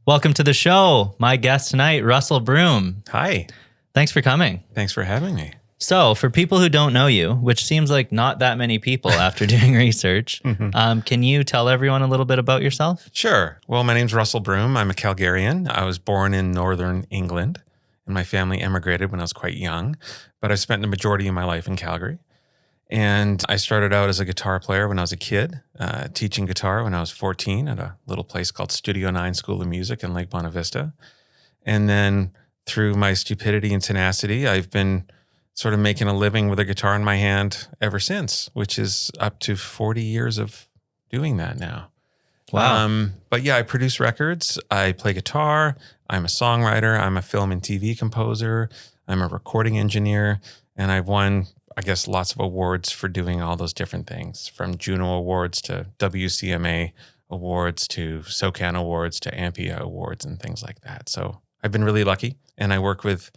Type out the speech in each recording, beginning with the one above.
Welcome to the show. My guest tonight, Russell Broom. Hi. Thanks for coming. Thanks for having me. So, for people who don't know you, which seems like not that many people after doing research, can you tell everyone a little bit about yourself? Sure. Well, my name's Russell Broom. I'm a Calgarian. I was born in northern England, and my family emigrated when I was quite young, but I spent the majority of my life in Calgary. And I started out as a guitar player when I was a kid, teaching guitar when I was 14 at a little place called Studio 9 School of Music in Lake Bonavista. And then through my stupidity and tenacity, I've been sort of making a living with a guitar in my hand ever since, which is up to 40 years of doing that now. Wow. But yeah, I produce records. I play guitar. I'm a songwriter. I'm a film and TV composer. I'm a recording engineer. And I've won, I guess, lots of awards for doing all those different things, from JUNO awards to WCMA awards to SOCAN awards to AMPIA awards and things like that. So I've been really lucky, and I work with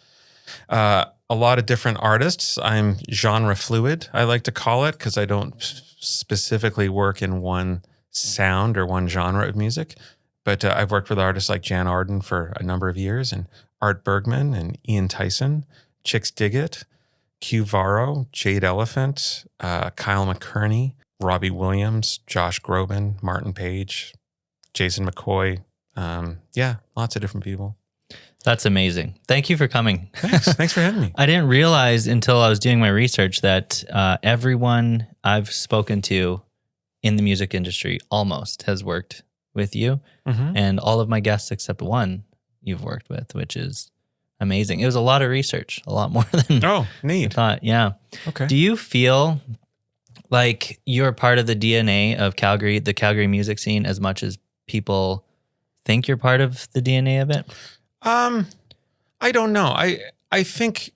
a lot of different artists. I'm genre fluid, I like to call it, because I don't specifically work in one sound or one genre of music. But I've worked with artists like Jan Arden for a number of years, and Art Bergman and Ian Tyson, Chicks Diggit, Q Varro, Jade Elephant, Kyle McKerney, Robbie Williams, Josh Groban, Martin Page, Jason McCoy. Lots of different people. That's amazing. Thank you for coming. Thanks for having me. I didn't realize until I was doing my research that everyone I've spoken to in the music industry almost has worked with you. Mm-hmm. And all of my guests except one you've worked with, which is amazing. It was a lot of research, a lot more than neat. I thought. Yeah. Okay. Do you feel like you're part of the DNA of Calgary, the Calgary music scene, as much as people think you're part of the DNA of it? I don't know. I think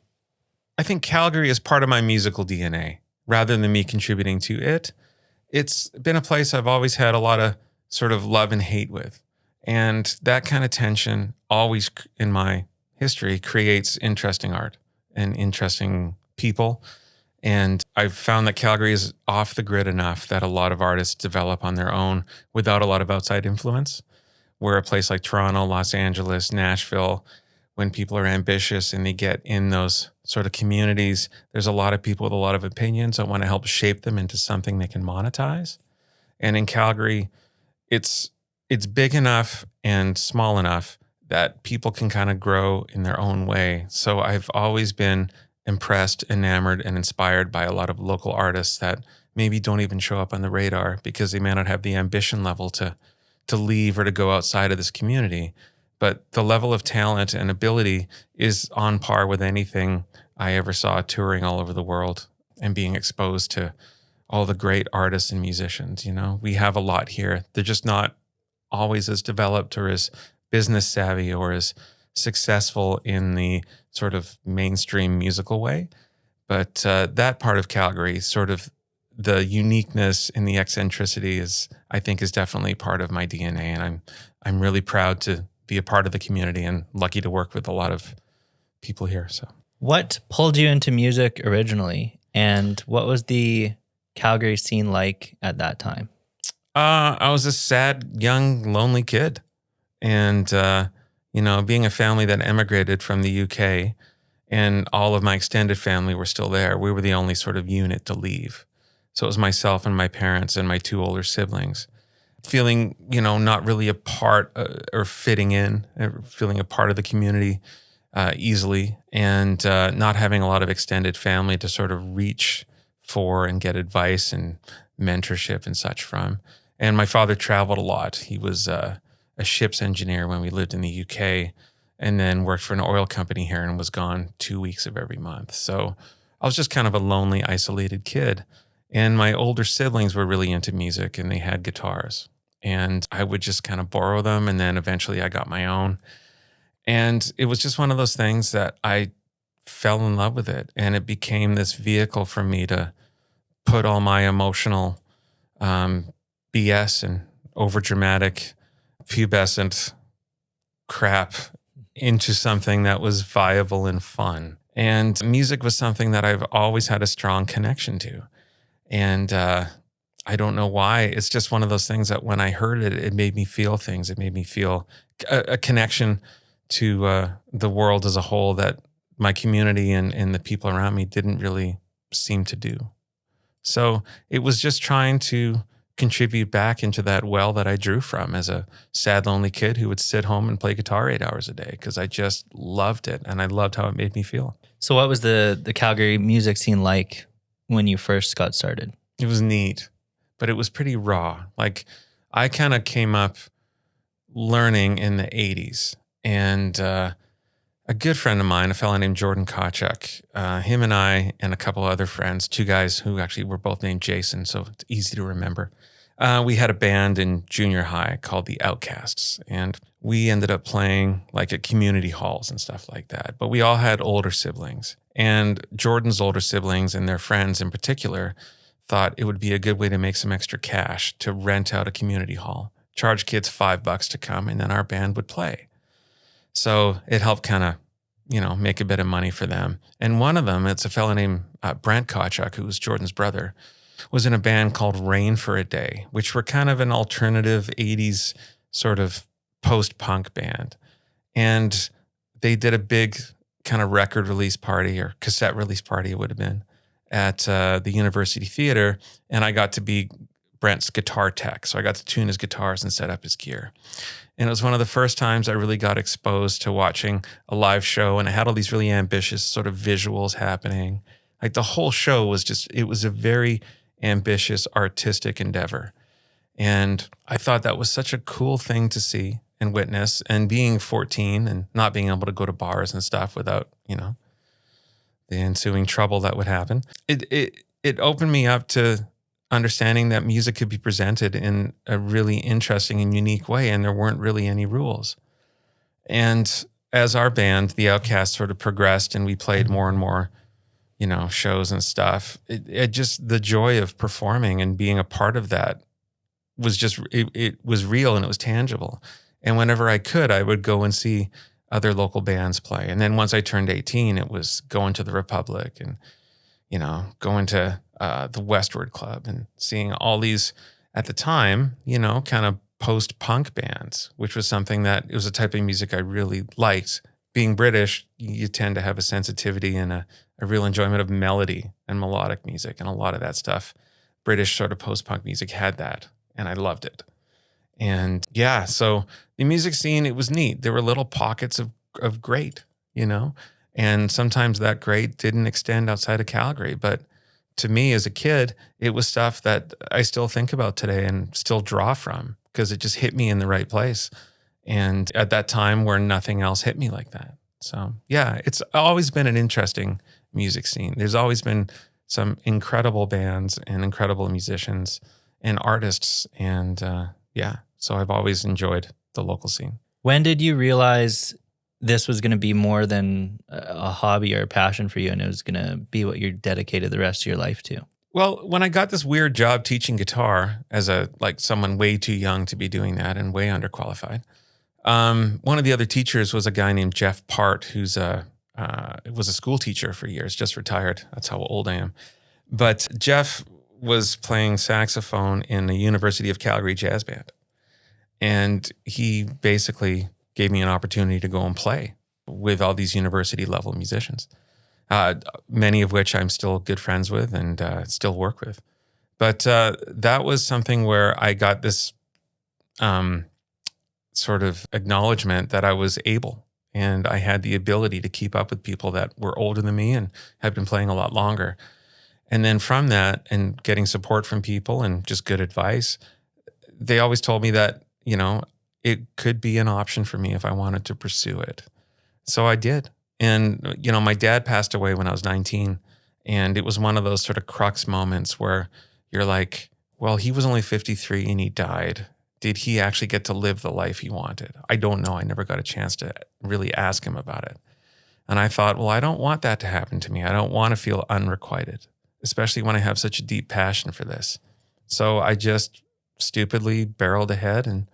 Calgary is part of my musical DNA rather than me contributing to it. It's been a place I've always had a lot of sort of love and hate with. And that kind of tension always in my history creates interesting art and interesting people. And I've found that Calgary is off the grid enough that a lot of artists develop on their own without a lot of outside influence. Where a place like Toronto, Los Angeles, Nashville, when people are ambitious and they get in those sort of communities, there's a lot of people with a lot of opinions that want to help shape them into something they can monetize. And in Calgary, it's big enough and small enough that people can kind of grow in their own way. So I've always been impressed, enamored, and inspired by a lot of local artists that maybe don't even show up on the radar because they may not have the ambition level to leave or to go outside of this community. But the level of talent and ability is on par with anything I ever saw touring all over the world and being exposed to all the great artists and musicians. You know, we have a lot here. They're just not always as developed or as business savvy or as successful in the sort of mainstream musical way. But that part of Calgary, sort of the uniqueness and the eccentricity is definitely part of my DNA. And I'm really proud to be a part of the community and lucky to work with a lot of people here. So what pulled you into music originally, and what was the Calgary scene like at that time? I was a sad, young, lonely kid. And, being a family that emigrated from the UK and all of my extended family were still there, we were the only sort of unit to leave. So it was myself and my parents and my two older siblings. Feeling, not really a part or fitting in, or feeling a part of the community easily, and not having a lot of extended family to sort of reach for and get advice and mentorship and such from. And my father traveled a lot. He was a ship's engineer when we lived in the UK, and then worked for an oil company here and was gone 2 weeks of every month. So I was just kind of a lonely, isolated kid. And my older siblings were really into music and they had guitars. And I would just kind of borrow them. And then eventually I got my own. And it was just one of those things that I fell in love with it. And it became this vehicle for me to put all my emotional BS and overdramatic, pubescent crap into something that was viable and fun. And music was something that I've always had a strong connection to. And I don't know why. It's just one of those things that when I heard it, it made me feel things. It made me feel a connection to the world as a whole that my community and the people around me didn't really seem to do. So it was just trying to contribute back into that well that I drew from as a sad, lonely kid who would sit home and play guitar 8 hours a day because I just loved it and I loved how it made me feel. So what was the Calgary music scene like when you first got started? It was neat, but it was pretty raw. Like I kind of came up learning in the 80s and a good friend of mine, a fellow named Jordan Kachuk, him and I and a couple other friends, two guys who actually were both named Jason, so it's easy to remember. We had a band in junior high called the Outcasts, and we ended up playing like at community halls and stuff like that. But we all had older siblings, and Jordan's older siblings and their friends in particular thought it would be a good way to make some extra cash to rent out a community hall, charge kids $5 to come, and then our band would play. So it helped kind of, make a bit of money for them. And one of them, it's a fellow named Brent Kachuk, who was Jordan's brother, was in a band called Rain for a Day, which were kind of an alternative 80s sort of post-punk band. And they did a big kind of record release party or cassette release party, it would have been, at the University Theater. And I got to be Brent's guitar tech. So I got to tune his guitars and set up his gear. And it was one of the first times I really got exposed to watching a live show. And it had all these really ambitious sort of visuals happening. Like the whole show was it was a very ambitious artistic endeavor. And I thought that was such a cool thing to see and witness. And being 14 and not being able to go to bars and stuff without, the ensuing trouble that would happen, it opened me up to understanding that music could be presented in a really interesting and unique way, and there weren't really any rules. And as our band, the Outcasts, sort of progressed and we played more and more, shows and stuff, it just, the joy of performing and being a part of that was just, it was real and it was tangible. And whenever I could, I would go and see other local bands play. And then once I turned 18, it was going to the Republic and, going to the Westward Club and seeing all these, at the time, kind of post-punk bands, which was something that, it was a type of music I really liked. Being British, you tend to have a sensitivity and a real enjoyment of melody and melodic music. And a lot of that stuff, British sort of post-punk music had that. And I loved it. And yeah, so the music scene, it was neat. There were little pockets of great, and sometimes that great didn't extend outside of Calgary. But to me as a kid, it was stuff that I still think about today and still draw from because it just hit me in the right place. And at that time where nothing else hit me like that. So yeah, it's always been an interesting music scene. There's always been some incredible bands and incredible musicians and artists. And so I've always enjoyed the local scene. When did you realize this was going to be more than a hobby or a passion for you, and it was going to be what you're dedicated the rest of your life to? Well, when I got this weird job teaching guitar as someone way too young to be doing that and way underqualified, one of the other teachers was a guy named Jeff Part, who's was a school teacher for years, just retired. That's how old I am. But Jeff was playing saxophone in the University of Calgary jazz band. And he basically gave me an opportunity to go and play with all these university level musicians, many of which I'm still good friends with and still work with. But that was something where I got this sort of acknowledgement that I was able and I had the ability to keep up with people that were older than me and had been playing a lot longer. And then from that and getting support from people and just good advice, they always told me that, it could be an option for me if I wanted to pursue it. So I did. And, my dad passed away when I was 19. And it was one of those sort of crux moments where you're like, well, he was only 53 and he died. Did he actually get to live the life he wanted? I don't know. I never got a chance to really ask him about it. And I thought, well, I don't want that to happen to me. I don't want to feel unrequited, especially when I have such a deep passion for this. So I just stupidly barreled ahead and,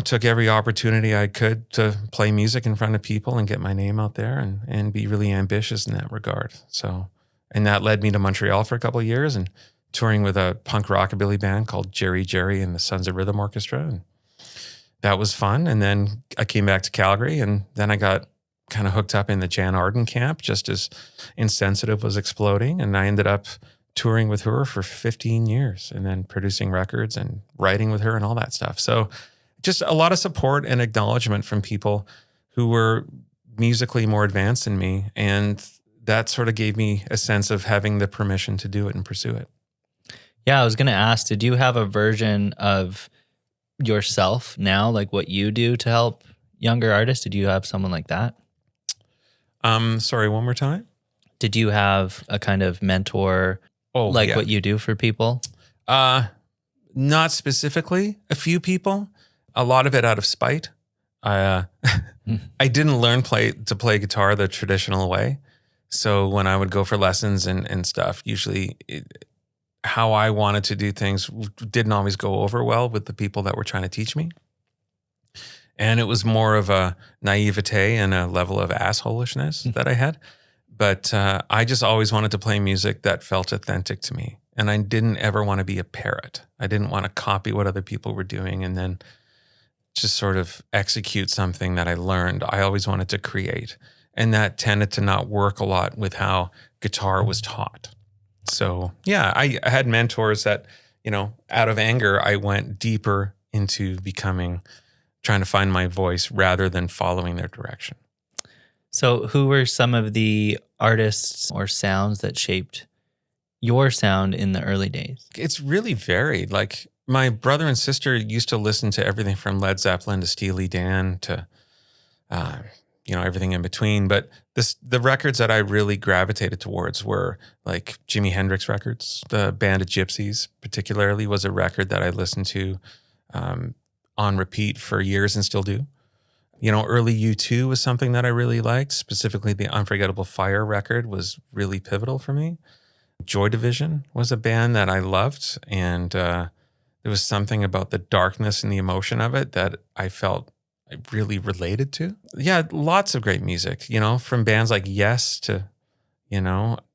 took every opportunity I could to play music in front of people and get my name out there and be really ambitious in that regard. So, and that led me to Montreal for a couple of years and touring with a punk rockabilly band called Jerry and the Sons of Rhythm Orchestra. And that was fun. And then I came back to Calgary, and then I got kind of hooked up in the Jan Arden camp just as Insensitive was exploding. And I ended up touring with her for 15 years and then producing records and writing with her and all that stuff. So just a lot of support and acknowledgement from people who were musically more advanced than me. And that sort of gave me a sense of having the permission to do it and pursue it. Yeah, I was going to ask, did you have a version of yourself now, like what you do to help younger artists? Did you have someone like that? Sorry, one more time. Did you have a kind of mentor, what you do for people? Not specifically. A few people. A lot of it out of spite. I didn't learn to play guitar the traditional way. So when I would go for lessons and stuff, usually how I wanted to do things didn't always go over well with the people that were trying to teach me. And it was more of a naivete and a level of assholishness that I had. But I just always wanted to play music that felt authentic to me. And I didn't ever want to be a parrot. I didn't want to copy what other people were doing and then just sort of execute something that I learned. I always wanted to create. And that tended to not work a lot with how guitar was taught. So yeah, I had mentors that, out of anger, I went deeper into trying to find my voice rather than following their direction. So who were some of the artists or sounds that shaped your sound in the early days? It's really varied. Like my brother and sister used to listen to everything from Led Zeppelin to Steely Dan to, everything in between. But the records that I really gravitated towards were like Jimi Hendrix records. The Band of Gypsies particularly was a record that I listened to on repeat for years and still do. Early U2 was something that I really liked. Specifically, the Unforgettable Fire record was really pivotal for me. Joy Division was a band that I loved, and there was something about the darkness and the emotion of it that I felt I really related to. Yeah, lots of great music, from bands like Yes to,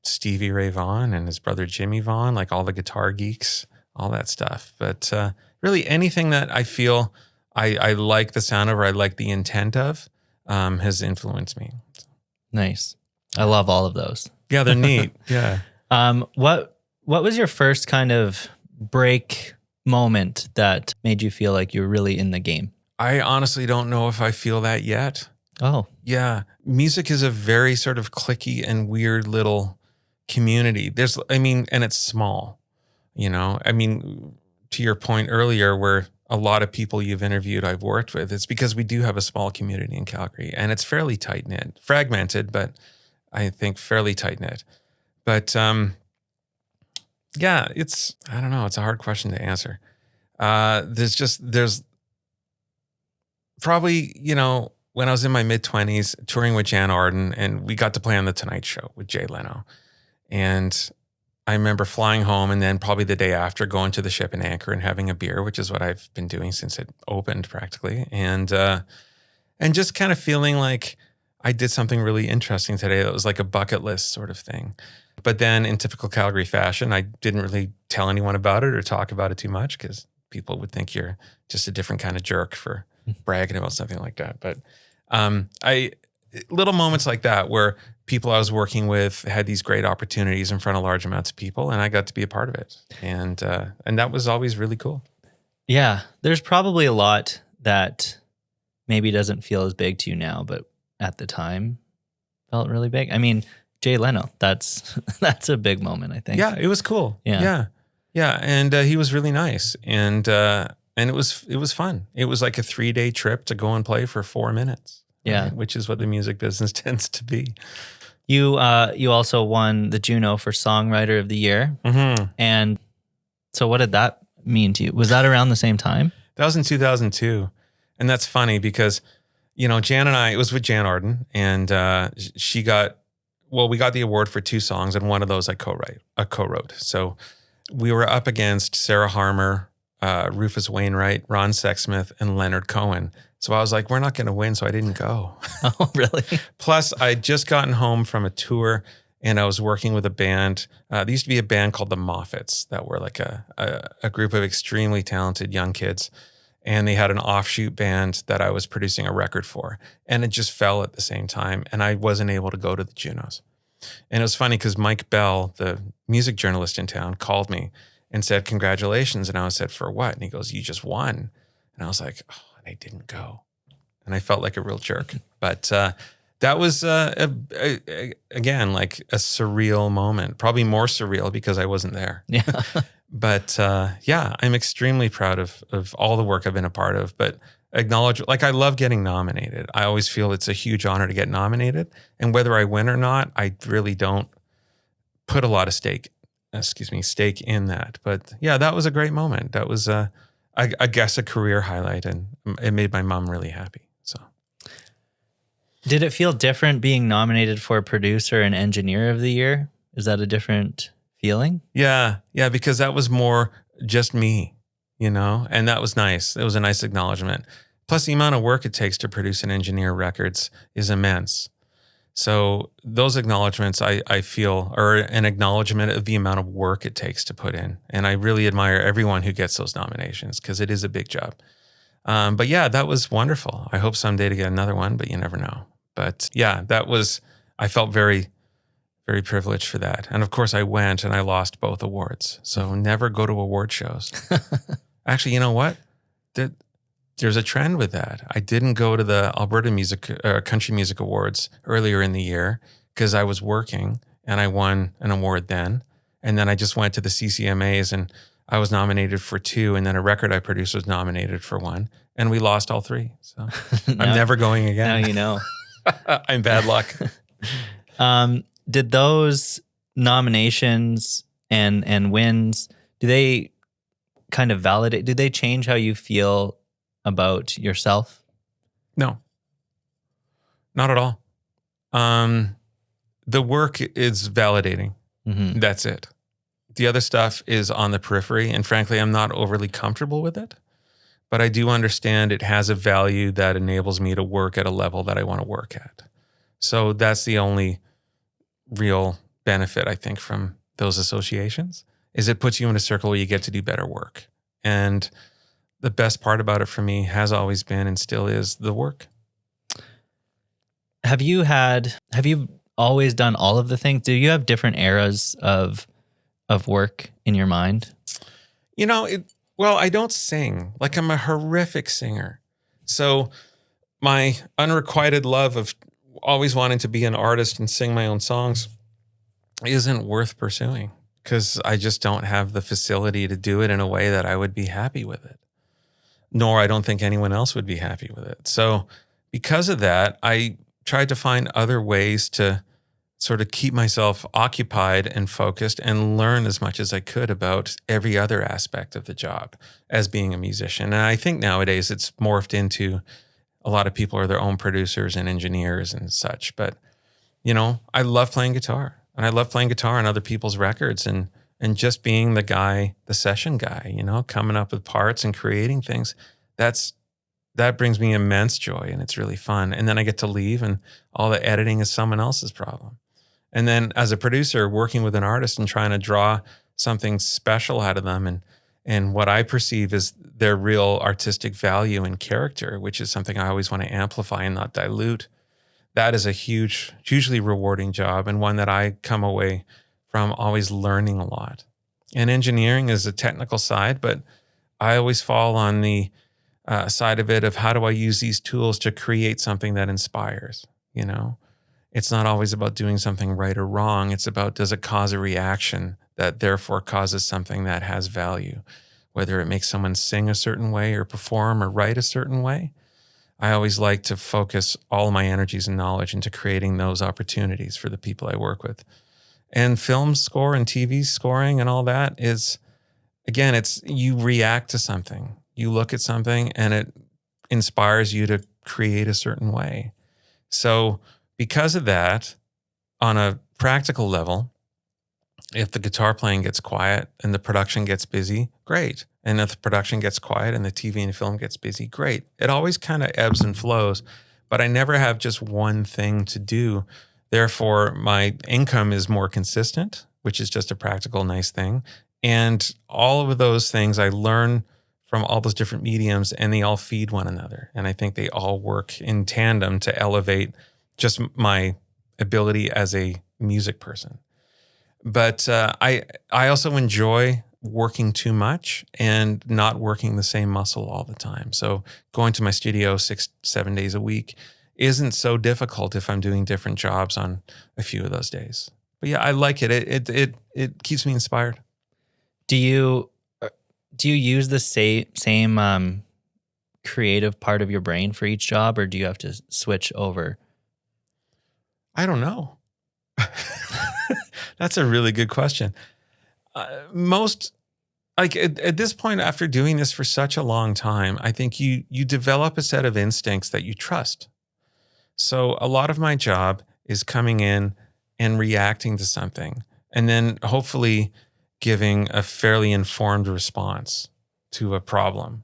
Stevie Ray Vaughan and his brother Jimmy Vaughan, like all the Guitar Geeks, all that stuff. But really anything that I feel I like the sound of or I like the intent of has influenced me. Nice. I love all of those. Yeah, they're neat. Yeah. What was your first kind of break moment that made you feel like you were really in the game? I honestly don't know if I feel that yet. Oh. Yeah. Music is a very sort of cliquey and weird little community. And it's small, to your point earlier where a lot of people you've interviewed I've worked with, it's because we do have a small community in Calgary and it's fairly tight-knit, fragmented, but I think fairly tight-knit. But yeah, I don't know, it's a hard question to answer. There's probably, when I was in my mid-20s touring with Jan Arden and we got to play on The Tonight Show with Jay Leno. And I remember flying home and then probably the day after going to the Ship and Anchor and having a beer, which is what I've been doing since it opened practically. And just kind of feeling like I did something really interesting today that was like a bucket list sort of thing. But then in typical Calgary fashion, I didn't really tell anyone about it or talk about it too much because people would think you're just a different kind of jerk for bragging about something like that. But little moments like that where people I was working with had these great opportunities in front of large amounts of people and I got to be a part of it. And that was always really cool. Yeah. There's probably a lot that maybe doesn't feel as big to you now, but at the time felt really big. I mean, Jay Leno, that's a big moment, I think. Yeah, it was cool. Yeah. And he was really nice. And it was fun. It was like a 3-day trip to go and play for 4 minutes. Yeah. Right? Which is what the music business tends to be. You also won the JUNO for Songwriter of the Year. Mm-hmm. And so what did that mean to you? Was that around the same time? That was in 2002. And that's funny because, Jan and I, it was with Jan Arden, and we got the award for 2 songs, and one of those I co-wrote. So we were up against Sarah Harmer, Rufus Wainwright, Ron Sexsmith, and Leonard Cohen. So I was like, we're not going to win, so I didn't go. Oh, really? Plus, I'd just gotten home from a tour and I was working with a band. There used to be a band called the Moffats that were like a group of extremely talented young kids. And they had an offshoot band that I was producing a record for. And it just fell at the same time. And I wasn't able to go to the JUNOs. And it was funny because Mike Bell, the music journalist in town, called me and said, congratulations. And I said, for what? And he goes, you just won. And I was like, oh, and I didn't go. And I felt like a real jerk. But that was, again, like a surreal moment. Probably more surreal because I wasn't there. Yeah. But yeah, I'm extremely proud of all the work I've been a part of. But acknowledge, like, I love getting nominated. I always feel it's a huge honor to get nominated. And whether I win or not, I really don't put a lot of stake in that. But yeah, that was a great moment. That was, I guess, a career highlight, and it made my mom really happy. So, did it feel different being nominated for producer and engineer of the year? Is that a different feeling? Yeah, because that was more just me, and that was nice. It was a nice acknowledgement. Plus, the amount of work it takes to produce and engineer records is immense. So those acknowledgements, I feel, are an acknowledgement of the amount of work it takes to put in. And I really admire everyone who gets those nominations because it is a big job. But yeah, that was wonderful. I hope someday to get another one, but you never know. But yeah, I felt very, very privileged for that. And of course I went and I lost both awards. So never go to award shows. Actually, you know what? There's a trend with that. I didn't go to the Alberta Country Music Awards earlier in the year because I was working and I won an award then. And then I just went to the CCMAs and I was nominated for 2. And then a record I produced was nominated for 1. And we lost all 3. So I'm never going again. Now you know. I'm bad luck. Did those nominations and wins, do they kind of validate, do they change how you feel about yourself? No, not at all. The work is validating. Mm-hmm. That's it. The other stuff is on the periphery. And frankly, I'm not overly comfortable with it, but I do understand it has a value that enables me to work at a level that I want to work at. So that's the only real benefit, I think, from those associations, is it puts you in a circle where you get to do better work. And the best part about it for me has always been and still is the work. Have you always done all of the things? Do you have different eras of work in your mind? Well, I don't sing. Like, I'm a horrific singer. So my unrequited love of always wanting to be an artist and sing my own songs isn't worth pursuing because I just don't have the facility to do it in a way that I would be happy with it. Nor I don't think anyone else would be happy with it. So because of that, I tried to find other ways to sort of keep myself occupied and focused and learn as much as I could about every other aspect of the job as being a musician. And I think nowadays it's morphed into a lot of people are their own producers and engineers and such. But, I love playing guitar, and I love playing guitar on other people's records and just being the guy, the session guy, coming up with parts and creating things. That brings me immense joy, and it's really fun. And then I get to leave, and all the editing is someone else's problem. And then as a producer, working with an artist and trying to draw something special out of them and what I perceive is their real artistic value and character, which is something I always want to amplify and not dilute. That is a hugely rewarding job, and one that I come away from always learning a lot. And engineering is a technical side, but I always fall on the side of it of how do I use these tools to create something that inspires, It's not always about doing something right or wrong. It's about, does it cause a reaction that therefore causes something that has value, whether it makes someone sing a certain way or perform or write a certain way. I always like to focus all my energies and knowledge into creating those opportunities for the people I work with. And film score and TV scoring and all that is, again, it's you react to something. You look at something and it inspires you to create a certain way. So because of that, on a practical level, if the guitar playing gets quiet and the production gets busy, great. And if the production gets quiet and the TV and film gets busy, great. It always kind of ebbs and flows, but I never have just one thing to do Therefore, my income is more consistent, which is just a practical, nice thing. And all of those things I learn from all those different mediums, and they all feed one another. And I think they all work in tandem to elevate just my ability as a music person. But I also enjoy working too much and not working the same muscle all the time. So going to my studio 6-7 days a week isn't so difficult if I'm doing different jobs on a few of those days. But yeah, I like it. It keeps me inspired. Do you use the same creative part of your brain for each job, or do you have to switch over? I don't know. That's a really good question. At this point, after doing this for such a long time, I think you develop a set of instincts that you trust. So a lot of my job is coming in and reacting to something, and then hopefully giving a fairly informed response to a problem,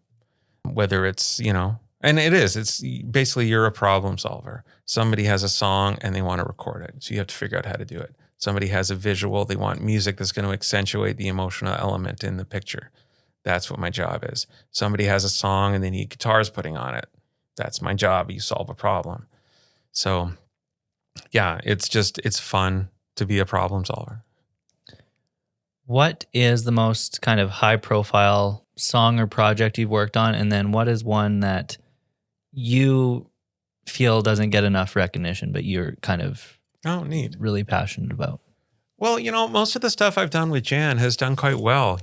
whether it's, and it's basically you're a problem solver. Somebody has a song and they want to record it. So you have to figure out how to do it. Somebody has a visual, they want music that's going to accentuate the emotional element in the picture. That's what my job is. Somebody has a song and they need guitars putting on it. That's my job. You solve a problem. So yeah, it's fun to be a problem solver. What is the most kind of high profile song or project you've worked on? And then what is one that you feel doesn't get enough recognition, but you're kind of really passionate about? Well, most of the stuff I've done with Jan has done quite well.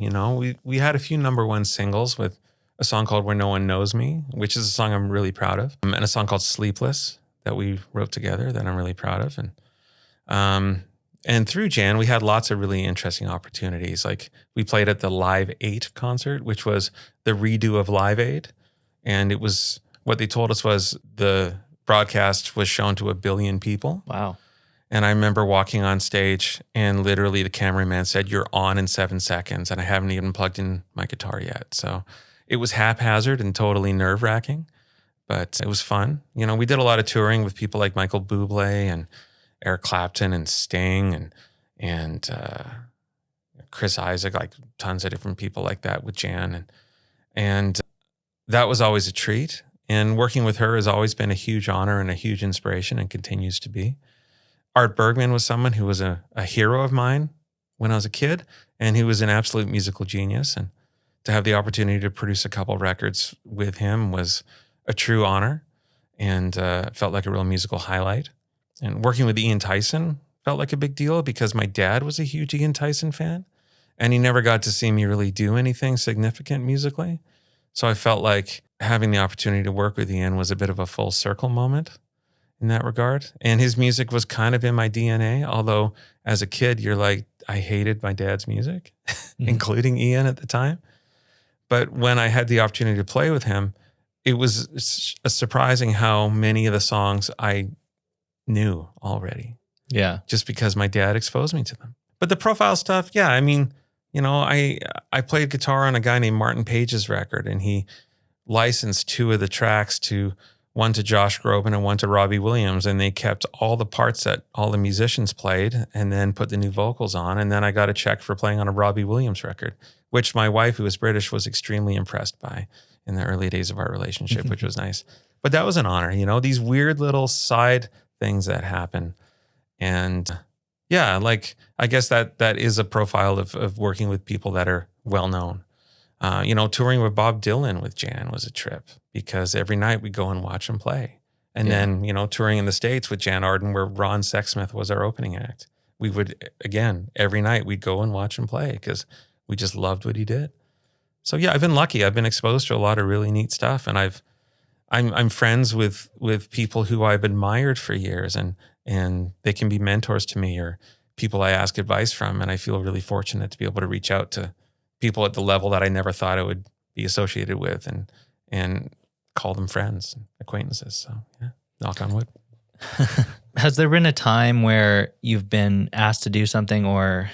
We had a few number one singles with a song called Where No One Knows Me, which is a song I'm really proud of, and a song called Sleepless that we wrote together that I'm really proud of. And through Jan, we had lots of really interesting opportunities. Like we played at the Live 8 concert, which was the redo of Live 8. And it was, what they told us was the broadcast was shown to 1 billion people. Wow. And I remember walking on stage and literally the cameraman said, "You're on in 7 seconds." And I haven't even plugged in my guitar yet. So it was haphazard and totally nerve wracking, but it was fun. We did a lot of touring with people like Michael Bublé and Eric Clapton and Sting and Chris Isaac, like tons of different people like that with Jan. And that was always a treat. And working with her has always been a huge honor and a huge inspiration and continues to be. Art Bergman was someone who was a hero of mine when I was a kid, and he was an absolute musical genius. And to have the opportunity to produce a couple records with him was a true honor and felt like a real musical highlight. And working with Ian Tyson felt like a big deal because my dad was a huge Ian Tyson fan, and he never got to see me really do anything significant musically. So I felt like having the opportunity to work with Ian was a bit of a full circle moment in that regard. And his music was kind of in my DNA, although as a kid, you're like, I hated my dad's music, including Ian at the time. But when I had the opportunity to play with him, it was surprising how many of the songs I knew already. Yeah. Just because my dad exposed me to them. But the profile stuff, yeah, I mean, I played guitar on a guy named Martin Page's record, and he licensed 2 of the tracks one to Josh Groban and one to Robbie Williams, and they kept all the parts that all the musicians played and then put the new vocals on. And then I got a check for playing on a Robbie Williams record, which my wife, who was British, was extremely impressed by in the early days of our relationship, which was nice. But that was an honor, these weird little side things that happen. And yeah, like I guess that is a profile of working with people that are well known. Touring with Bob Dylan with Jan was a trip because every night we go and watch him play. And then, touring in the States with Jan Arden, where Ron Sexsmith was our opening act. We would, again, every night we'd go and watch him play because we just loved what he did. So yeah, I've been lucky. I've been exposed to a lot of really neat stuff, and I'm friends with people who I've admired for years, and they can be mentors to me or people I ask advice from. And I feel really fortunate to be able to reach out to people at the level that I never thought I would be associated with and call them friends and acquaintances. So yeah, knock on wood. Has there been a time where you've been asked to do something, or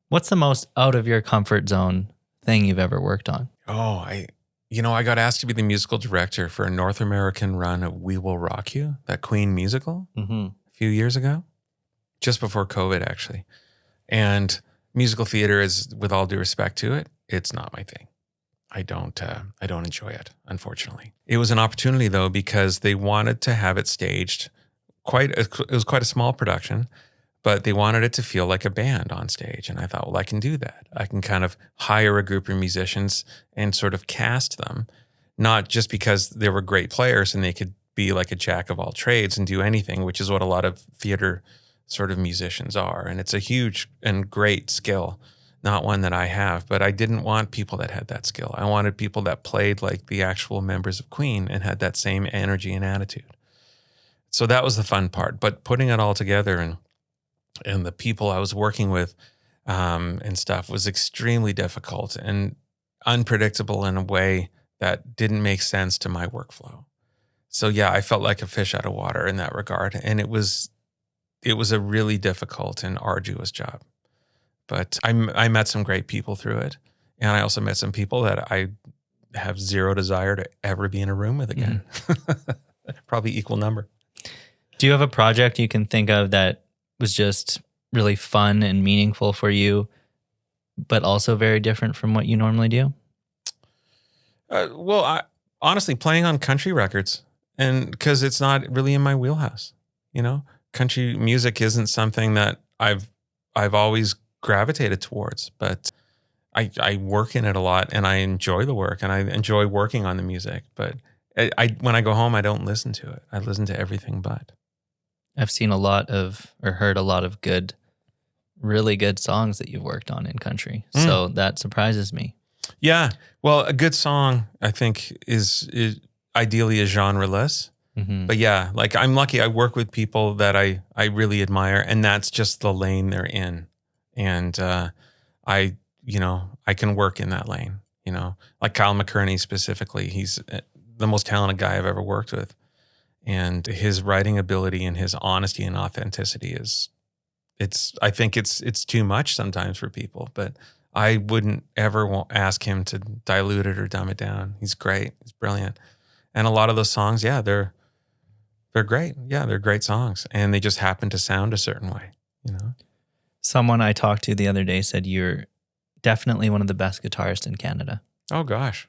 what's the most out of your comfort zone thing you've ever worked on? Oh, I got asked to be the musical director for a North American run of We Will Rock You, that Queen musical, a few years ago. just before COVID, actually. And musical theater is, with all due respect to it, it's not my thing. I don't enjoy it, unfortunately. It was an opportunity though, because they wanted to have it staged. It was quite a small production, but they wanted it to feel like a band on stage. And I thought, well, I can do that. I can kind of hire a group of musicians and sort of cast them, not just because they were great players and they could be like a jack of all trades and do anything, which is what a lot of theater sort of musicians are. And it's a huge and great skill, not one that I have, but I didn't want people that had that skill. I wanted people that played like the actual members of Queen and had that same energy and attitude. So that was the fun part. But putting it all together and the people I was working with and stuff was extremely difficult and unpredictable in a way that didn't make sense to my workflow. So yeah, I felt like a fish out of water in that regard. And it was a really difficult and arduous job. But I met some great people through it. And I also met some people that I have zero desire to ever be in a room with again. Probably equal number. Do you have a project you can think of that was just really fun and meaningful for you, but also very different from what you normally do? Well, honestly, playing on country records, and because it's not really in my wheelhouse, country music isn't something that I've always gravitated towards, but I work in it a lot and I enjoy the work and I enjoy working on the music. But when I go home, I don't listen to it. I listen to everything but. I've seen heard a lot of good, really good songs that you've worked on in country. So that surprises me. Yeah. Well, a good song, I think, is ideally a genre-less. Mm-hmm. But yeah, like I'm lucky I work with people that I really admire, and that's just the lane they're in. And I can work in that lane, like Kyle McCurney specifically. He's the most talented guy I've ever worked with. And his writing ability and his honesty and authenticity I think it's too much sometimes for people, but I wouldn't ever ask him to dilute it or dumb it down. He's great. He's brilliant. And a lot of those songs, yeah, they're great. Yeah, they're great songs. And they just happen to sound a certain way, Someone I talked to the other day said you're definitely one of the best guitarists in Canada. Oh, gosh.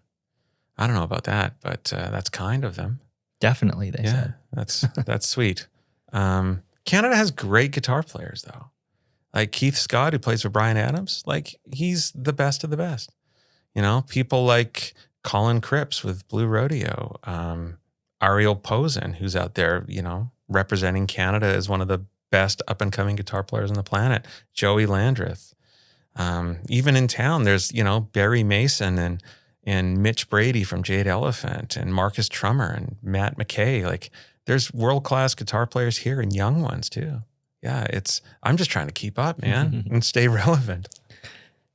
I don't know about that, but that's kind of them. Definitely, they said. That's sweet. Canada has great guitar players, though. Like Keith Scott, who plays for Bryan Adams, like he's the best of the best. People like Colin Cripps with Blue Rodeo, Ariel Posen, who's out there, representing Canada as one of the best up-and-coming guitar players on the planet, Joey Landreth. Even in town, there's, Barry Mason and Mitch Brady from Jade Elephant and Marcus Trummer and Matt McKay. Like there's world-class guitar players here and young ones too. Yeah, I'm just trying to keep up, man, and stay relevant.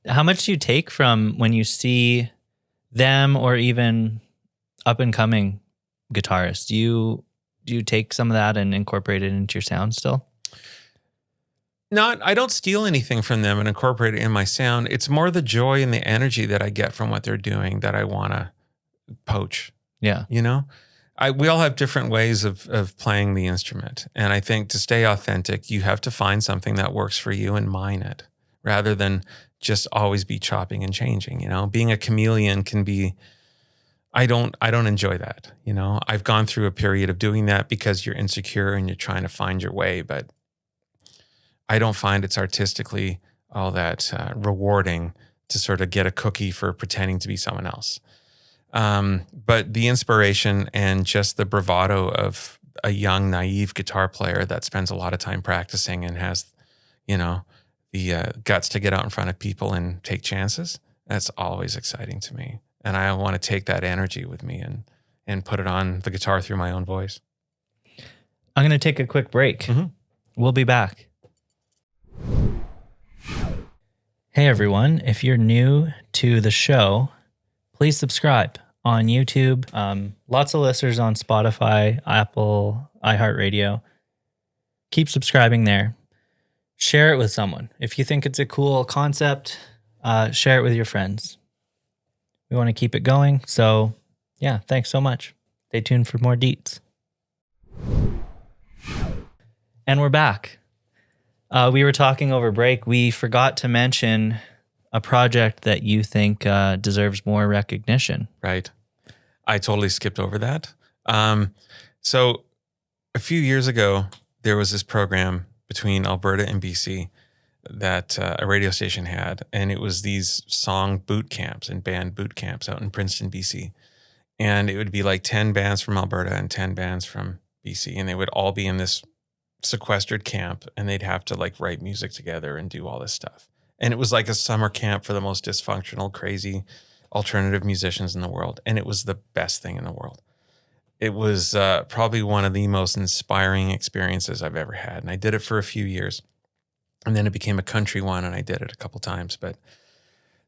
How much do you take from when you see them or even up-and-coming guitarists? Do you take some of that and incorporate it into your sound still? I don't steal anything from them and incorporate it in my sound. It's more the joy and the energy that I get from what they're doing that I want to poach. Yeah. We all have different ways of playing the instrument. And I think to stay authentic, you have to find something that works for you and mine it rather than just always be chopping and changing. Being a chameleon can be, I don't enjoy that. I've gone through a period of doing that because you're insecure and you're trying to find your way, but I don't find it's artistically all that rewarding to sort of get a cookie for pretending to be someone else. But the inspiration and just the bravado of a young, naive guitar player that spends a lot of time practicing and has, the guts to get out in front of people and take chances, that's always exciting to me. And I want to take that energy with me and put it on the guitar through my own voice. I'm going to take a quick break. Mm-hmm. We'll be back. Hey everyone, if you're new to the show, please subscribe on YouTube. Lots of listeners on Spotify, Apple, iHeartRadio. Keep subscribing there. Share it with someone. If you think it's a cool concept, share it with your friends. We want to keep it going. So yeah, thanks so much. Stay tuned for more Deets. And we're back. We were talking over break. We forgot to mention a project that you think deserves more recognition. Right. I totally skipped over that. So a few years ago, there was this program between Alberta and BC that a radio station had, and it was these song boot camps and band boot camps out in Princeton, BC. And it would be like 10 bands from Alberta and 10 bands from BC, and they would all be in this sequestered camp, and they'd have to like write music together and do all this stuff. And it was like a summer camp for the most dysfunctional, crazy alternative musicians in the world. And it was the best thing in the world. It was probably one of the most inspiring experiences I've ever had. And I did it for a few years. And then it became a country one, and I did it a couple times. But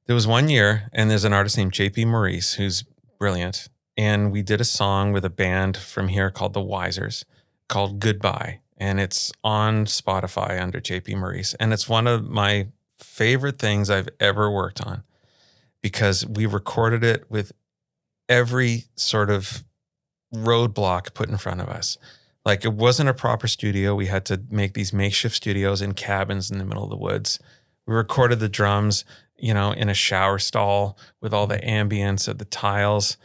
there was one year, and there's an artist named JP Maurice who's brilliant. And we did a song with a band from here called The Wisers called Goodbye. And it's on Spotify under JP Maurice. And it's one of my favorite things I've ever worked on because we recorded it with every sort of roadblock put in front of us. Like, it wasn't a proper studio. We had to make these makeshift studios in cabins in the middle of the woods. We recorded the drums, in a shower stall with all the ambience of the tiles.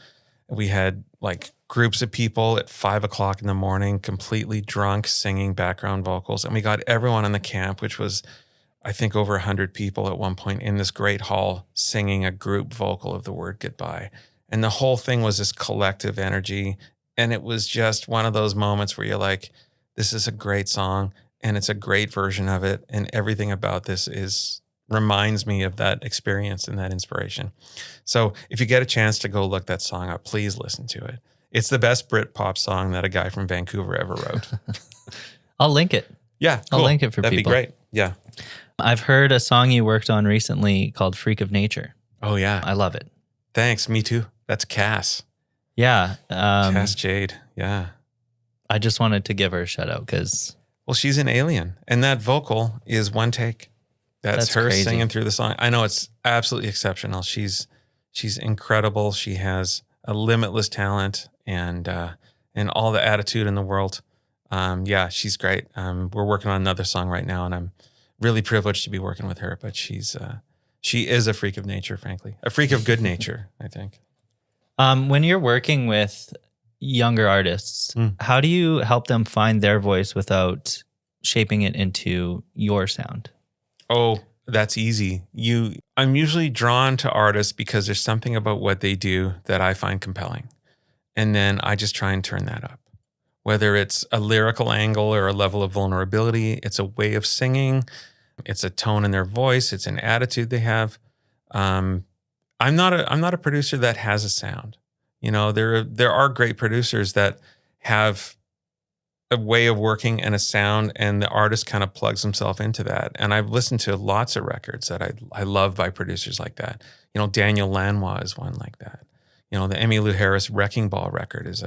We had like groups of people at 5 o'clock in the morning, completely drunk, singing background vocals. And we got everyone in the camp, which was, I think, over 100 people at one point in this great hall singing a group vocal of the word goodbye. And the whole thing was this collective energy. And it was just one of those moments where you're like, this is a great song and it's a great version of it. And everything about this reminds me of that experience and that inspiration. So if you get a chance to go look that song up, please listen to it. It's the best Britpop song that a guy from Vancouver ever wrote. I'll link it. Yeah, cool. I'll link it for That'd people. That'd be great. Yeah. I've heard a song you worked on recently called Freak of Nature. Oh, yeah. I love it. Thanks. Me too. That's Cass. Yeah. Cass Jade. Yeah. I just wanted to give her a shout out because... Well, she's an alien. And that vocal is one take. That's her crazy. Singing through the song. I know, it's absolutely exceptional. She's incredible. She has a limitless talent and all the attitude in the world. Yeah, she's great. We're working on another song right now, and I'm really privileged to be working with her. But she is a freak of nature, frankly, a freak of good nature, I think. When you're working with younger artists, how do you help them find their voice without shaping it into your sound? Oh, that's easy. I'm usually drawn to artists because there's something about what they do that I find compelling. And then I just try and turn that up. Whether it's a lyrical angle or a level of vulnerability, it's a way of singing, it's a tone in their voice, it's an attitude they have. I'm not a producer that has a sound. There are great producers that have a way of working and a sound, and the artist kind of plugs himself into that. And I've listened to lots of records that I love by producers like that. Daniel Lanois is one like that. The Emmylou Harris Wrecking Ball record is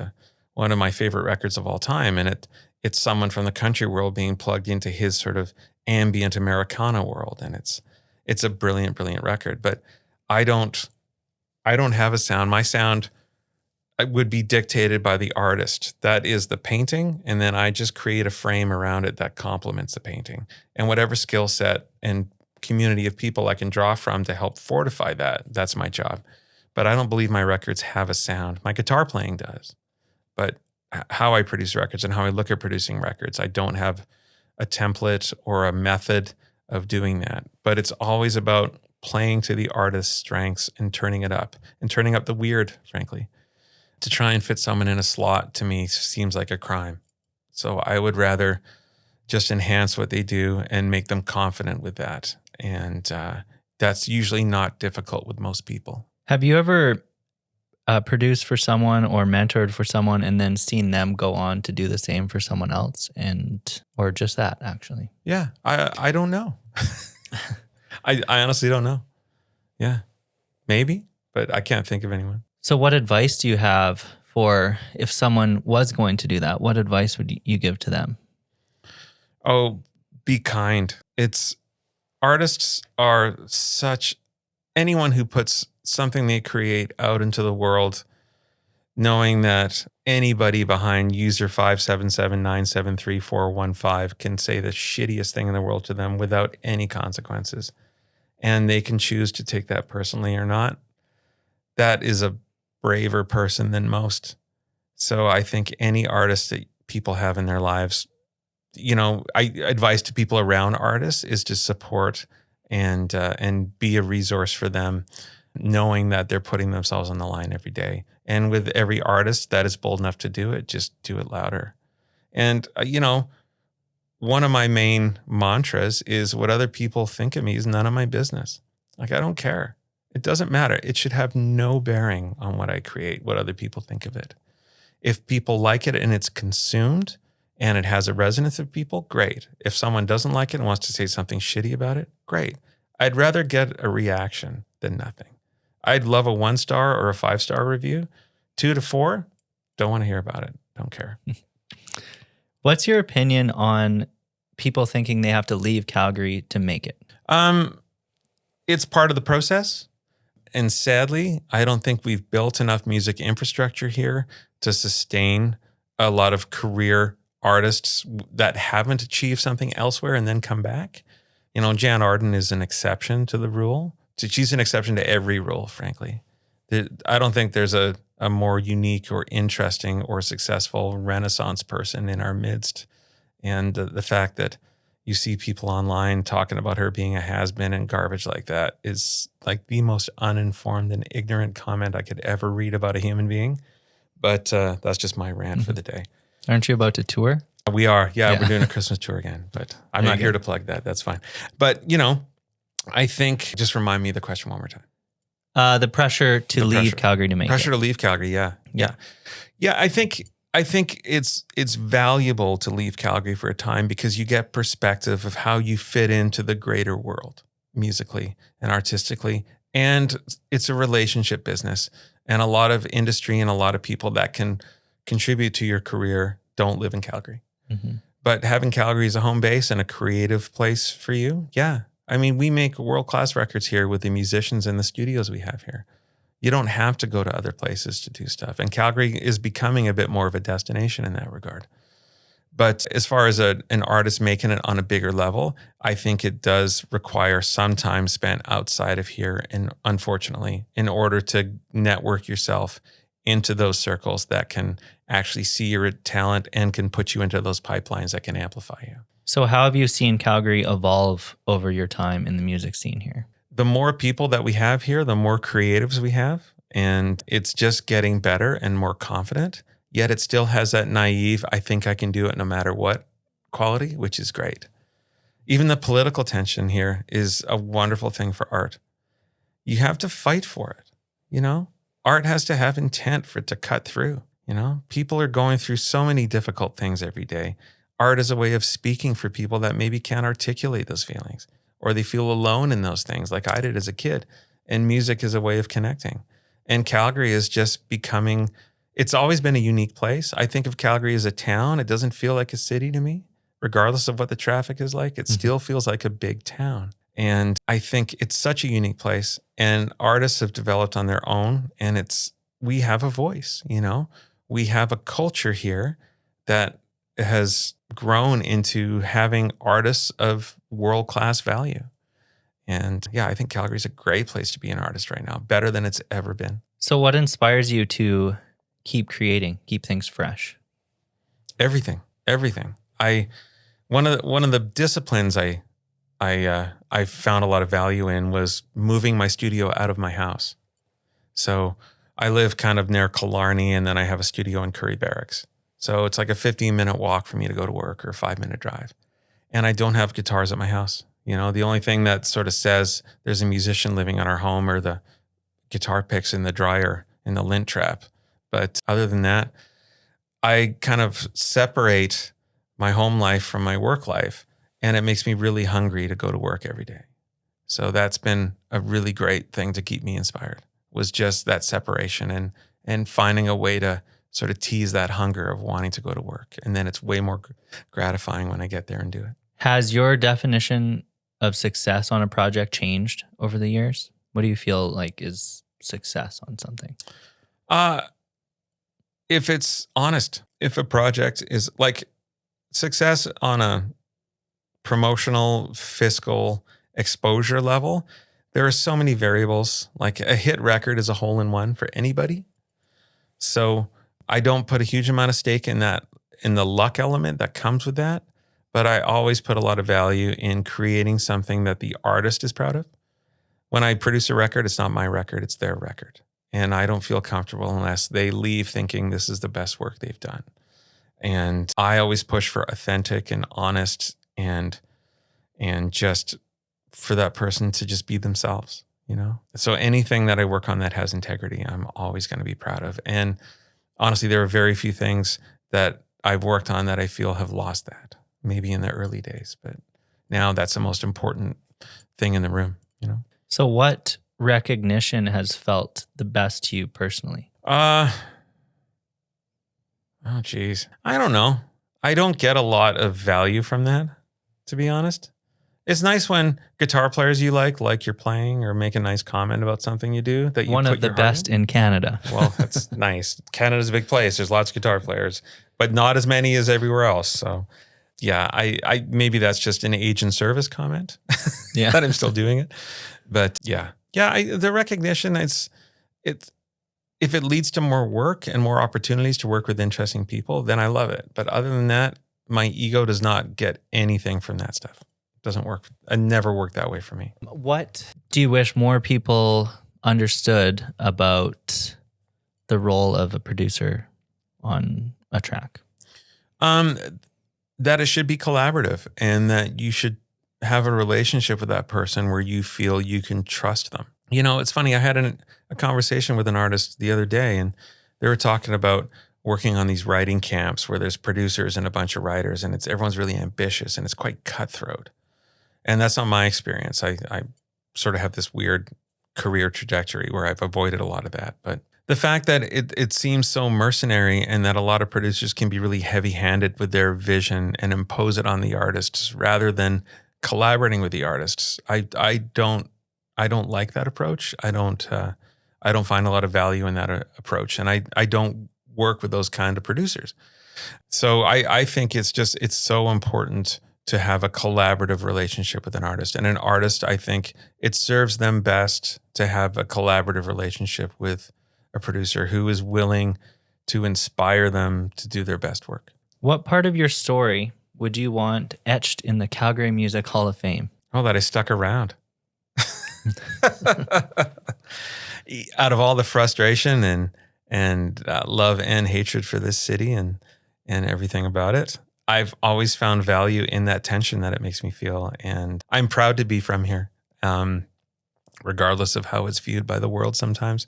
one of my favorite records of all time. And it's someone from the country world being plugged into his sort of ambient Americana world. And it's a brilliant, brilliant record. But I don't have a sound. My sound would be dictated by the artist. That is the painting. And then I just create a frame around it that complements the painting. And whatever skill set and community of people I can draw from to help fortify that, that's my job. But I don't believe my records have a sound. My guitar playing does. But how I produce records and how I look at producing records, I don't have a template or a method of doing that. But it's always about playing to the artist's strengths and turning it up and turning up the weird, frankly. To try and fit someone in a slot, to me, seems like a crime. So I would rather just enhance what they do and make them confident with that. And that's usually not difficult with most people. Have you ever produced for someone or mentored for someone and then seen them go on to do the same for someone else, or just that, actually? Yeah, I don't know. I honestly don't know. Yeah, maybe, but I can't think of anyone. So what advice do you have for if someone was going to do that? What advice would you give to them? Oh, be kind. Artists are anyone who puts something they create out into the world knowing that anybody behind user 577973415 can say the shittiest thing in the world to them without any consequences. And they can choose to take that personally or not. That is a braver person than most. So I think any artist that people have in their lives, advice to people around artists is to support and be a resource for them, knowing that they're putting themselves on the line every day. And with every artist that is bold enough to do it, just do it louder. And, one of my main mantras is what other people think of me is none of my business. Like, I don't care. It doesn't matter. It should have no bearing on what I create, what other people think of it. If people like it and it's consumed and it has a resonance of people, great. If someone doesn't like it and wants to say something shitty about it, great. I'd rather get a reaction than nothing. I'd love a 1-star or a 5-star review. 2 to 4, don't want to hear about it. Don't care. What's your opinion on people thinking they have to leave Calgary to make it? It's part of the process. And sadly, I don't think we've built enough music infrastructure here to sustain a lot of career artists that haven't achieved something elsewhere and then come back. Jan Arden is an exception to the rule. She's an exception to every rule, frankly. I don't think there's a more unique or interesting or successful Renaissance person in our midst. And the fact that you see people online talking about her being a has-been and garbage like that is like the most uninformed and ignorant comment I could ever read about a human being. But that's just my rant for the day. Aren't you about to tour? We are. Yeah, we're doing a Christmas tour again, but I'm not here to plug that. That's fine. But, I think, just remind me of the question one more time. The pressure to leave Calgary to make it. Pressure to leave Calgary, yeah. I think it's valuable to leave Calgary for a time because you get perspective of how you fit into the greater world musically and artistically. And it's a relationship business. And a lot of industry and a lot of people that can contribute to your career don't live in Calgary. Mm-hmm. But having Calgary as a home base and a creative place for you, yeah. I mean, we make world-class records here with the musicians and the studios we have here. You don't have to go to other places to do stuff. And Calgary is becoming a bit more of a destination in that regard. But as far as an artist making it on a bigger level, I think it does require some time spent outside of here, and unfortunately, in order to network yourself into those circles that can actually see your talent and can put you into those pipelines that can amplify you. So how have you seen Calgary evolve over your time in the music scene here? The more people that we have here, the more creatives we have, and it's just getting better and more confident. Yet it still has that naive, I think I can do it no matter what quality, which is great. Even the political tension here is a wonderful thing for art. You have to fight for it, Art has to have intent for it to cut through, People are going through so many difficult things every day. Art is a way of speaking for people that maybe can't articulate those feelings, or they feel alone in those things like I did as a kid. And music is a way of connecting. And Calgary is just becoming, it's always been a unique place. I think of Calgary as a town. It doesn't feel like a city to me, regardless of what the traffic is like. It still feels like a big town. And I think it's such a unique place. And artists have developed on their own. And we have a voice, We have a culture here that has grown into having artists of world-class value. And yeah, I think Calgary is a great place to be an artist right now, better than it's ever been. So what inspires you to keep creating, keep things fresh? Everything. One of the disciplines I found a lot of value in was moving my studio out of my house. So I live kind of near Killarney, and then I have a studio in Curry Barracks. So it's like a 15-minute walk for me to go to work, or a 5-minute drive. And I don't have guitars at my house. The only thing that sort of says there's a musician living in our home are the guitar picks in the dryer in the lint trap. But other than that, I kind of separate my home life from my work life, and it makes me really hungry to go to work every day. So that's been a really great thing to keep me inspired, was just that separation and finding a way to sort of tease that hunger of wanting to go to work. And then it's way more gratifying when I get there and do it. Has your definition of success on a project changed over the years? What do you feel like is success on something? if it's honest, if a project is like success on a promotional, fiscal, exposure level, there are so many variables. Like a hit record is a hole in one for anybody. So I don't put a huge amount of stake in that, in the luck element that comes with that. But I always put a lot of value in creating something that the artist is proud of. When I produce a record, it's not my record, it's their record. And I don't feel comfortable unless they leave thinking this is the best work they've done. And I always push for authentic and honest and just for that person to just be themselves, you know? So anything that I work on that has integrity, I'm always going to be proud of. And honestly, there are very few things that I've worked on that I feel have lost that, maybe in the early days. But now that's the most important thing in the room, you know? So what recognition has felt the best to you personally? Oh, geez. I don't know. I don't get a lot of value from that, to be honest. It's nice when guitar players you like you're playing or make a nice comment about something you do that you One put of the your heart best in Canada. Well, that's nice. Canada's a big place. There's lots of guitar players, but not as many as everywhere else. So yeah, I maybe that's just an age and service comment. Yeah. That I'm still doing it. But yeah. The recognition, if it leads to more work and more opportunities to work with interesting people, then I love it. But other than that, my ego does not get anything from that stuff. It doesn't work. It never worked that way for me. What do you wish more people understood about the role of a producer on a track? That it should be collaborative and that you should have a relationship with that person where you feel you can trust them. You know, it's funny. I had a conversation with an artist the other day, and they were talking about working on these writing camps where there's producers and a bunch of writers, and everyone's really ambitious and it's quite cutthroat. And that's not my experience. I sort of have this weird career trajectory where I've avoided a lot of that. But the fact that it seems so mercenary and that a lot of producers can be really heavy-handed with their vision and impose it on the artists rather than collaborating with the artists, I don't like that approach. I don't find a lot of value in that approach, and I don't work with those kind of producers. So I think it's so important to have a collaborative relationship with an artist. And an artist, I think it serves them best to have a collaborative relationship with a producer who is willing to inspire them to do their best work. What part of your story would you want etched in the Calgary Music Hall of Fame? Oh, that I stuck around. Out of all the frustration and love and hatred for this city and everything about it, I've always found value in that tension that it makes me feel. And I'm proud to be from here, regardless of how it's viewed by the world sometimes.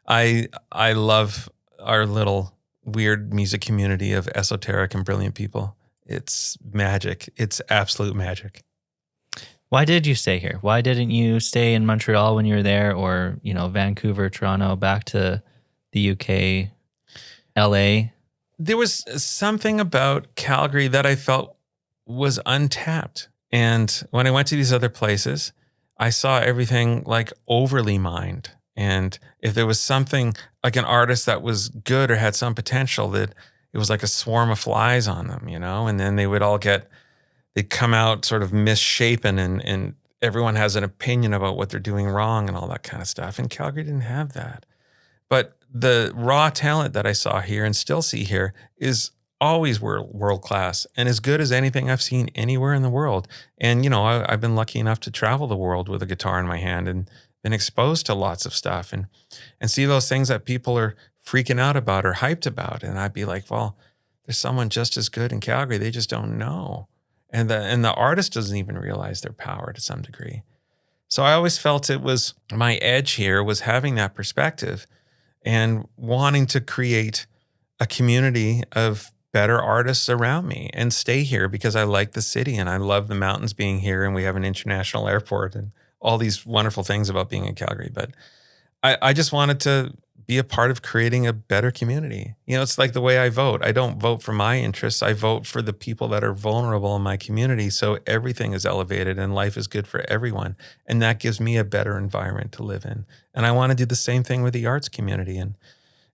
I love our little weird music community of esoteric and brilliant people. It's magic. It's absolute magic. Why did you stay here? Why didn't you stay in Montreal when you were there, or, you know, Vancouver, Toronto, back to the UK, LA? There was something about Calgary that I felt was untapped. And when I went to these other places, I saw everything like overly mined. And if there was something like an artist that was good or had some potential, that it was like a swarm of flies on them, you know, and then they'd come out sort of misshapen and everyone has an opinion about what they're doing wrong and all that kind of stuff. And Calgary didn't have that. But the raw talent that I saw here and still see here is always world class and as good as anything I've seen anywhere in the world. And, you know, I've been lucky enough to travel the world with a guitar in my hand and been exposed to lots of stuff and see those things that people are freaking out about or hyped about. And I'd be like, well, there's someone just as good in Calgary. They just don't know. And the artist doesn't even realize their power to some degree. So I always felt it was my edge here was having that perspective and wanting to create a community of better artists around me and stay here because I like the city and I love the mountains being here and we have an international airport and all these wonderful things about being in Calgary. But I just wanted to be a part of creating a better community. You know, it's like the way I vote. I don't vote for my interests. I vote for the people that are vulnerable in my community. So everything is elevated and life is good for everyone. And that gives me a better environment to live in. And I want to do the same thing with the arts community. And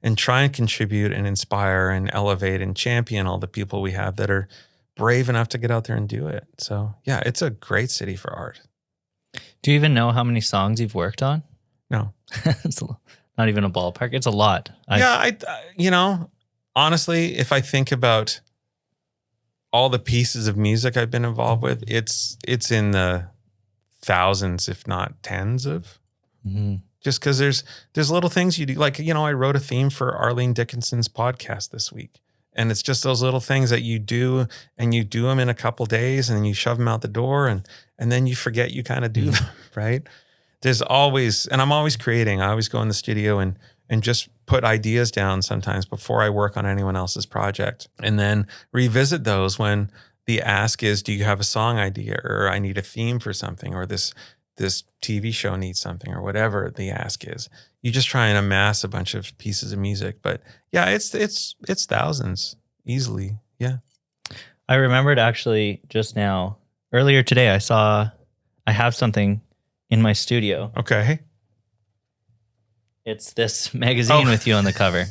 and try and contribute and inspire and elevate and champion all the people we have that are brave enough to get out there and do it. So yeah, it's a great city for art. Do you even know how many songs you've worked on? No. It's not even a ballpark. It's a lot. Honestly, if I think about all the pieces of music I've been involved with, it's in the thousands, if not tens of. Mm-hmm. Just because there's little things you do. Like, I wrote a theme for Arlene Dickinson's podcast this week. And it's just those little things that you do, and you do them in a couple days, and you shove them out the door, and then you forget you kind of do them, right? There's always, and I'm always creating. I always go in the studio and just put ideas down sometimes before I work on anyone else's project, and then revisit those when the ask is, do you have a song idea, or I need a theme for something, or this TV show needs something, or whatever the ask is. You just try and amass a bunch of pieces of music. But yeah, it's thousands easily. Yeah. I remembered actually just now, earlier today, I have something in my studio. Okay. It's this magazine with you on the cover.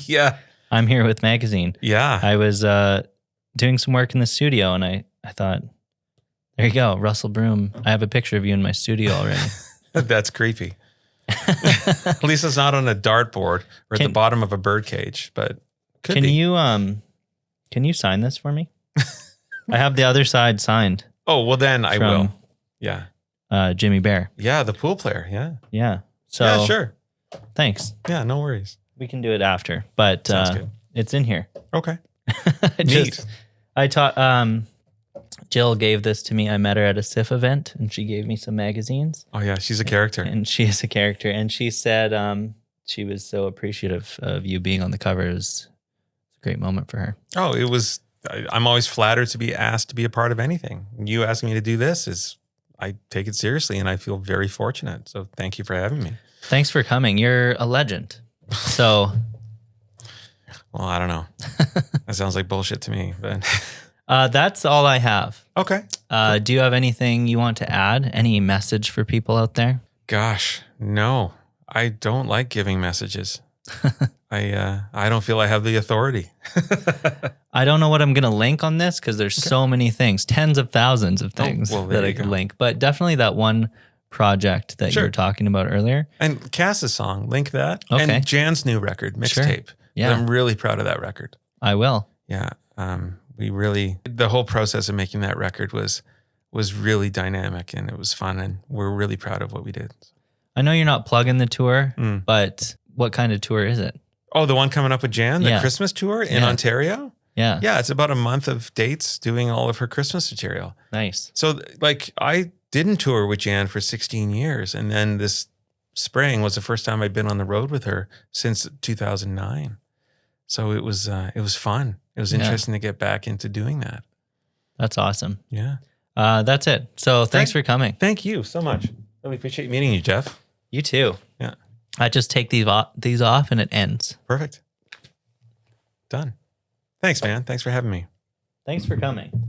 Yeah. I'm here with magazine. Yeah. I was doing some work in the studio, and I thought, there you go, Russell Broom. I have a picture of you in my studio already. That's creepy. At least it's not on a dartboard or at the bottom of a bird cage, but could be. Can you sign this for me? I have the other side signed. Oh, well then I will. Yeah. Jimmy Bear. Yeah, the pool player. Yeah. Yeah. So yeah, sure. Thanks. Yeah, no worries. We can do it after, but Sounds good. It's in here. Okay. Neat. I taught Jill gave this to me. I met her at a SIF event, and she gave me some magazines. Oh yeah, she's a character. And she is a character. And she said she was so appreciative of you being on the cover. It was a great moment for her. Oh, it was. I'm always flattered to be asked to be a part of anything. You asking me to do this I take it seriously, and I feel very fortunate. So thank you for having me. Thanks for coming. You're a legend. So, well, I don't know. That sounds like bullshit to me, but. That's all I have. Okay. Cool. Do you have anything you want to add? Any message for people out there? Gosh, no. I don't like giving messages. I don't feel I have the authority. I don't know what I'm going to link on this because there's so many things, tens of thousands of things that I could link. But definitely that one project that you were talking about earlier. And Cass's song, link that. Okay. And Jan's new record, Mixtape. Yeah. I'm really proud of that record. I will. Yeah. The whole process of making that record was really dynamic, and it was fun, and we're really proud of what we did. I know you're not plugging the tour, but what kind of tour is it? Oh, the one coming up with Jan, the Christmas tour in Ontario? Yeah. Yeah, it's about a month of dates doing all of her Christmas material. Nice. So I didn't tour with Jan for 16 years, and then this spring was the first time I'd been on the road with her since 2009. So it was fun. It was interesting to get back into doing that. That's awesome. Yeah. That's it. So thanks for coming. Thank you so much. Really appreciate meeting you, Jeff. You too. Yeah. I just take these off and it ends. Perfect. Done. Thanks, man. Thanks for having me. Thanks for coming.